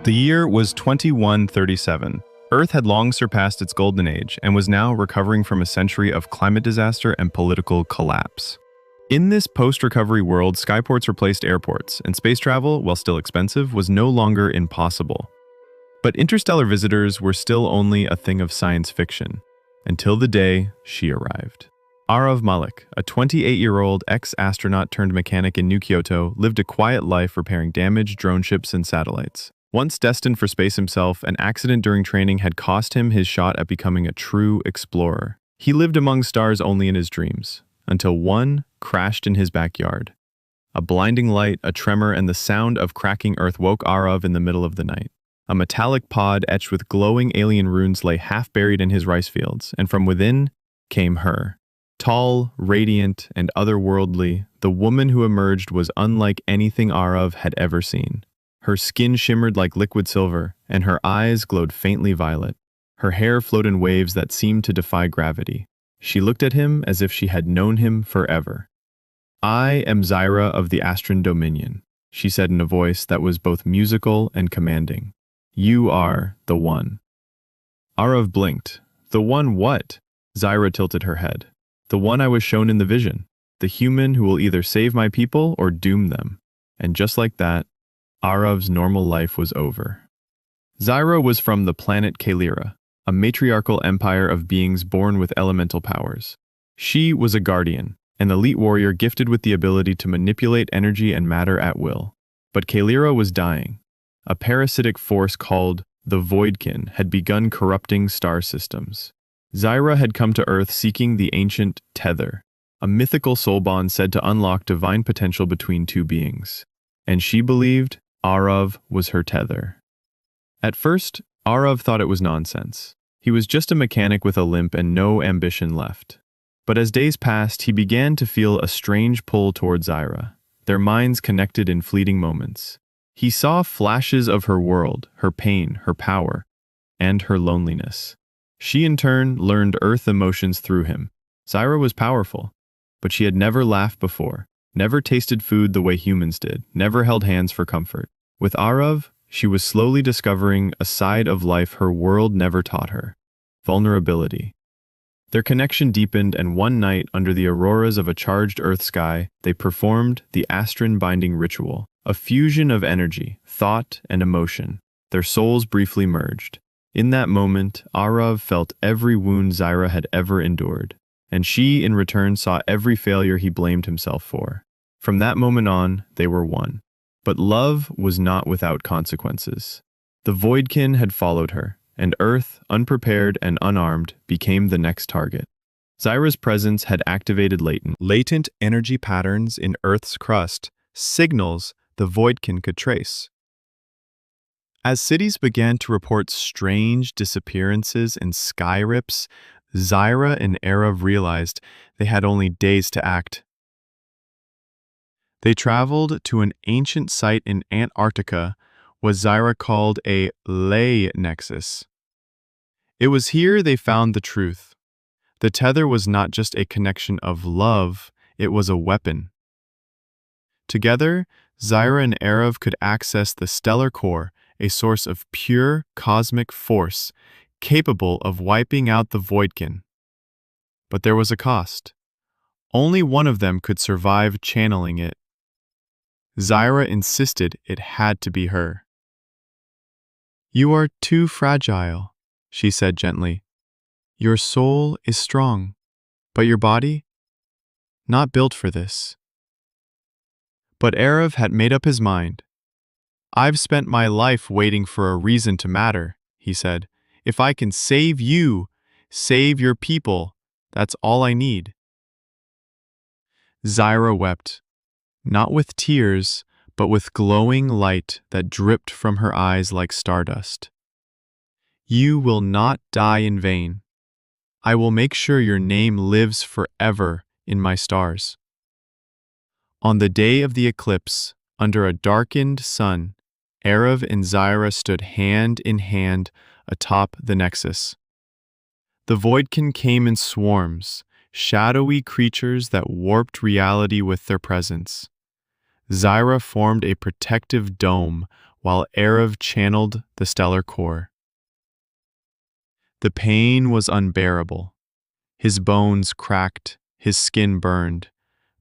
The year was 2137. Earth had long surpassed its golden age and was now recovering from a century of climate disaster and political collapse. In this post-recovery world, skyports replaced airports, and space travel, while still expensive, was no longer impossible. But interstellar visitors were still only a thing of science fiction, until the day she arrived. Arav Malik, a 28-year-old ex-astronaut turned mechanic in New Kyoto, lived a quiet life repairing damaged drone ships and satellites. Once destined for space himself, an accident during training had cost him his shot at becoming a true explorer. He lived among stars only in his dreams, until one crashed in his backyard. A blinding light, a tremor, and the sound of cracking earth woke Arav in the middle of the night. A metallic pod etched with glowing alien runes lay half buried in his rice fields, and from within came her. Tall, radiant, and otherworldly, the woman who emerged was unlike anything Arav had ever seen. Her skin shimmered like liquid silver, and her eyes glowed faintly violet. Her hair flowed in waves that seemed to defy gravity. She looked at him as if she had known him forever. "I am Zyra of the Astran Dominion," she said in a voice that was both musical and commanding. "You are the one." Arav blinked. "The one what?" Zyra tilted her head. "The one I was shown in the vision. The human who will either save my people or doom them." And just like that, Arav's normal life was over. Zyra was from the planet Kalira, a matriarchal empire of beings born with elemental powers. She was a guardian, an elite warrior gifted with the ability to manipulate energy and matter at will. But Kalira was dying. A parasitic force called the Voidkin had begun corrupting star systems. Zyra had come to Earth seeking the ancient Tether, a mythical soul bond said to unlock divine potential between two beings. And she believed Arav was her tether. At first, Arav thought it was nonsense. He was just a mechanic with a limp and no ambition left. But as days passed, he began to feel a strange pull toward Zyra. Their minds connected in fleeting moments. He saw flashes of her world, her pain, her power, and her loneliness. She in turn learned Earth emotions through him. Zyra was powerful, but she had never laughed before, never tasted food the way humans did, never held hands for comfort. With Arav, she was slowly discovering a side of life her world never taught her: vulnerability. Their connection deepened, and one night, under the auroras of a charged Earth sky, they performed the Astran binding ritual, a fusion of energy, thought, and emotion. Their souls briefly merged. In that moment, Arav felt every wound Zyra had ever endured, and she, in return, saw every failure he blamed himself for. From that moment on, they were one. But love was not without consequences. The Voidkin had followed her, and Earth, unprepared and unarmed, became the next target. Zyra's presence had activated latent energy patterns in Earth's crust, signals the Voidkin could trace. As cities began to report strange disappearances and sky rips, Zyra and Arav realized they had only days to act. They traveled to an ancient site in Antarctica, what Zyra called a ley nexus. It was here they found the truth. The tether was not just a connection of love, it was a weapon. Together, Zyra and Arav could access the stellar core, a source of pure cosmic force, capable of wiping out the Voidkin. But there was a cost. Only one of them could survive channeling it. Zyra insisted it had to be her. "You are too fragile," she said gently. "Your soul is strong, but your body? Not built for this." But Arav had made up his mind. "I've spent my life waiting for a reason to matter," he said. "If I can save you, save your people, that's all I need." Zyra wept, not with tears, but with glowing light that dripped from her eyes like stardust. "You will not die in vain. I will make sure your name lives forever in my stars." On the day of the eclipse, under a darkened sun, Arav and Zyra stood hand in hand atop the nexus. The Voidkin came in swarms, shadowy creatures that warped reality with their presence. Zyra formed a protective dome, while Arav channeled the stellar core. The pain was unbearable. His bones cracked, his skin burned,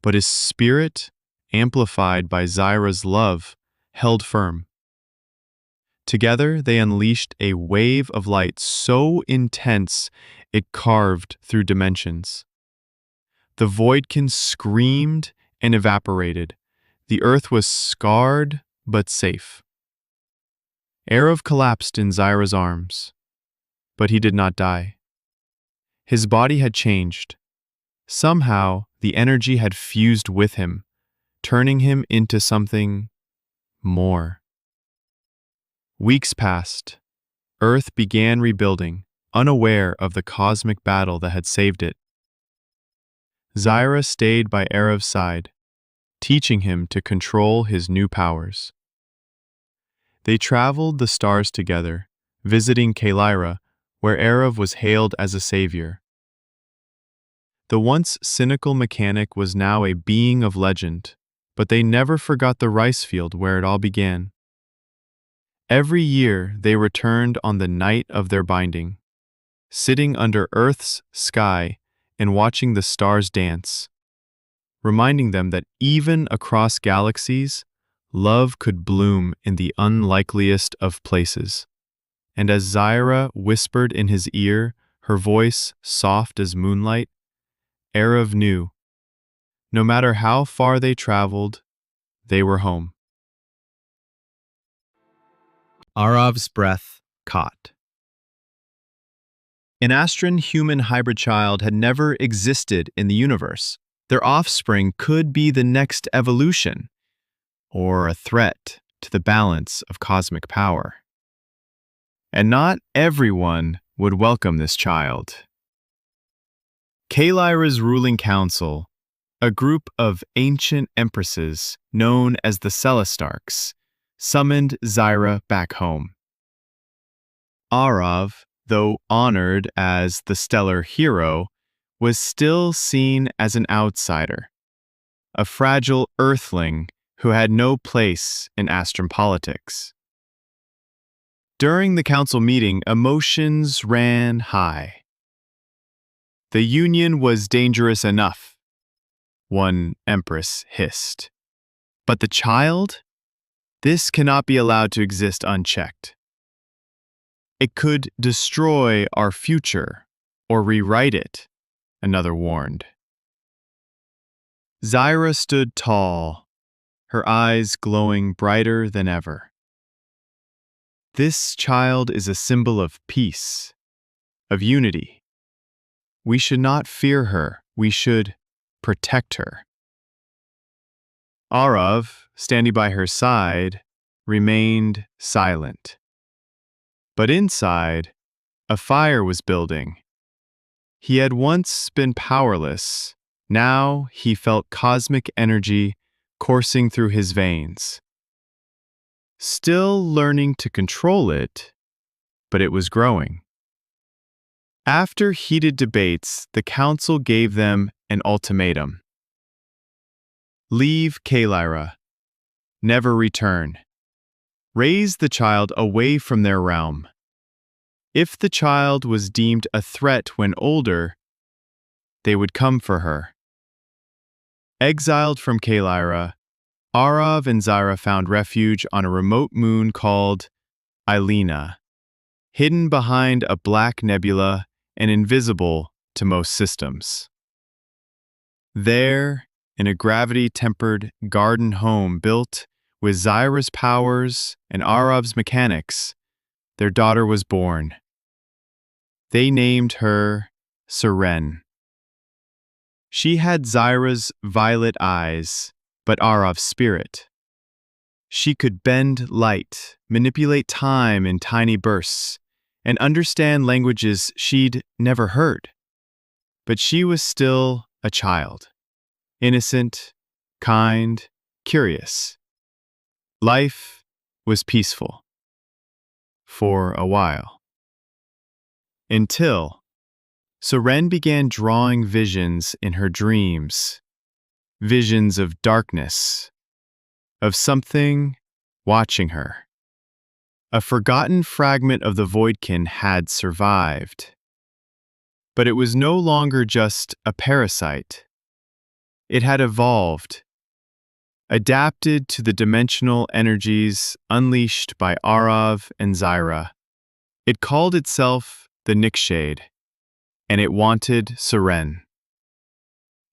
but his spirit, amplified by Zyra's love, held firm. Together, they unleashed a wave of light so intense it carved through dimensions. The Voidkin screamed and evaporated. The earth was scarred but safe. Arav collapsed in Zyra's arms, but he did not die. His body had changed. Somehow, the energy had fused with him, turning him into something more. Weeks passed. Earth began rebuilding, unaware of the cosmic battle that had saved it. Zyra stayed by Arav's side, teaching him to control his new powers. They traveled the stars together, visiting Kelyra, where Arav was hailed as a savior. The once cynical mechanic was now a being of legend, but they never forgot the rice field where it all began. Every year they returned on the night of their binding, sitting under Earth's sky and watching the stars dance, reminding them that even across galaxies, love could bloom in the unlikeliest of places. And as Zyra whispered in his ear, her voice soft as moonlight, Arav knew. No matter how far they traveled, they were home. Arav's breath caught. An Astran-human hybrid child had never existed in the universe. Their offspring could be the next evolution, or a threat to the balance of cosmic power. And not everyone would welcome this child. Kelyra's ruling council, a group of ancient empresses known as the Celestarchs, summoned Zyra back home. Arav, though honored as the stellar hero, was still seen as an outsider, a fragile earthling who had no place in Astran politics. During the council meeting, emotions ran high. The union was dangerous enough, one empress hissed. But the child? This cannot be allowed to exist unchecked. It could destroy our future or rewrite it, another warned. Zyra stood tall, her eyes glowing brighter than ever. This child is a symbol of peace, of unity. We should not fear her, we should protect her. Arav, standing by her side, remained silent. But inside, a fire was building. He had once been powerless. Now he felt cosmic energy coursing through his veins. Still learning to control it, but it was growing. After heated debates, the council gave them an ultimatum. Leave Kelyra. Never return. Raise the child away from their realm. If the child was deemed a threat when older, they would come for her. Exiled from Kelyra, Arav and Zyra found refuge on a remote moon called Ilena, hidden behind a black nebula and invisible to most systems. There, in a gravity-tempered garden home built with Zyra's powers and Arav's mechanics, their daughter was born. They named her Seren. She had Zyra's violet eyes, but Arav's spirit. She could bend light, manipulate time in tiny bursts, and understand languages she'd never heard. But she was still a child, innocent, kind, curious. Life was peaceful. For a while. Until Seren began drawing visions in her dreams, visions of darkness, of something watching her. A forgotten fragment of the Voidkin had survived. But it was no longer just a parasite. It had evolved, adapted to the dimensional energies unleashed by Arav and Zyra. It called itself the Nightshade, and it wanted Seren.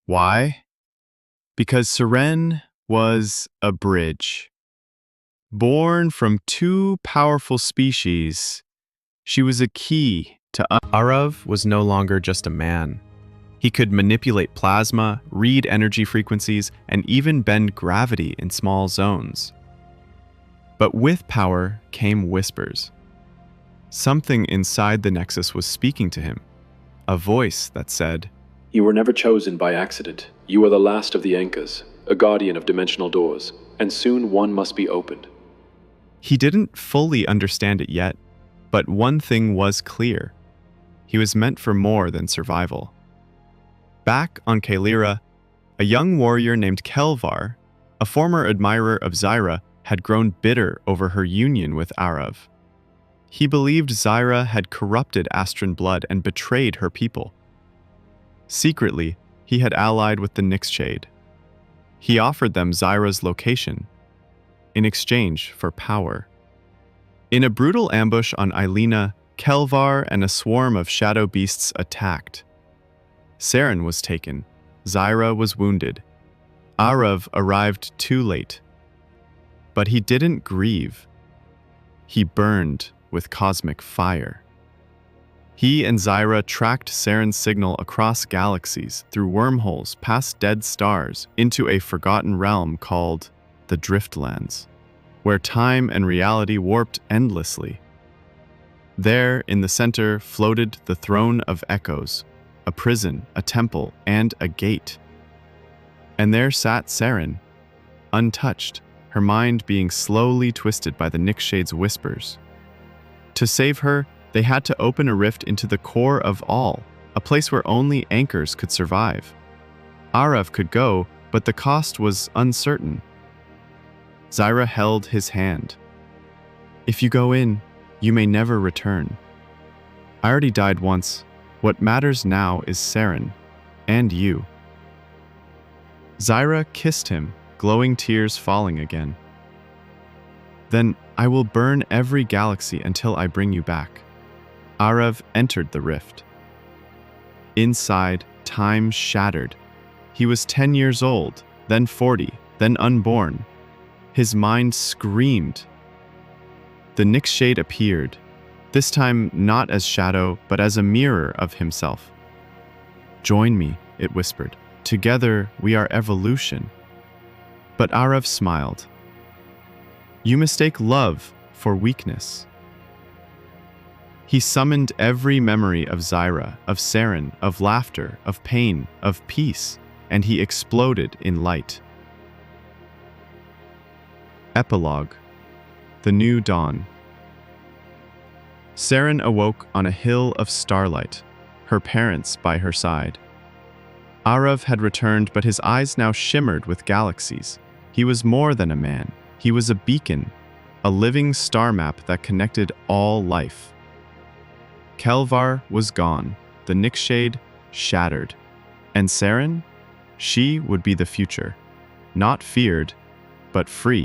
Why? Because Seren was a bridge. Born from two powerful species, she was a key to Arav was no longer just a man. He could manipulate plasma, read energy frequencies, and even bend gravity in small zones. But with power came whispers. Something inside the Nexus was speaking to him, a voice that said, "You were never chosen by accident. You are the last of the Ankas, a guardian of dimensional doors, and soon one must be opened." He didn't fully understand it yet, but one thing was clear. He was meant for more than survival. Back on Kaelira, a young warrior named Kelvar, a former admirer of Zyra, had grown bitter over her union with Arav. He believed Zyra had corrupted Astran blood and betrayed her people. Secretly, he had allied with the Nightshade. He offered them Zyra's location in exchange for power. In a brutal ambush on Eilina, Kelvar and a swarm of shadow beasts attacked. Seren was taken. Zyra was wounded. Arav arrived too late. But he didn't grieve. He burned with cosmic fire. He and Zyra tracked Seren's signal across galaxies, through wormholes, past dead stars, into a forgotten realm called the Driftlands, where time and reality warped endlessly. There, in the center, floated the Throne of Echoes, a prison, a temple, and a gate. And there sat Seren, untouched, her mind being slowly twisted by the Nightshade's whispers. To save her, they had to open a rift into the core of all, a place where only anchors could survive. Arav could go, but the cost was uncertain. Zyra held his hand. "If you go in, you may never return. I already died once. What matters now is Seren, and you." Zyra kissed him, glowing tears falling again. "Then I will burn every galaxy until I bring you back." Arav entered the rift. Inside, time shattered. He was 10 years old, then 40, then unborn. His mind screamed. The Nightshade appeared, this time not as shadow, but as a mirror of himself. "Join me," it whispered. "Together we are evolution." But Arav smiled. "You mistake love for weakness." He summoned every memory of Zyra, of Seren, of laughter, of pain, of peace, and he exploded in light. Epilogue: The New Dawn. Seren awoke on a hill of starlight, her parents by her side. Arav had returned, but his eyes now shimmered with galaxies. He was more than a man. He was a beacon, a living star map that connected all life. Kelvar was gone, the Nightshade shattered. And Seren? She would be the future. Not feared, but free.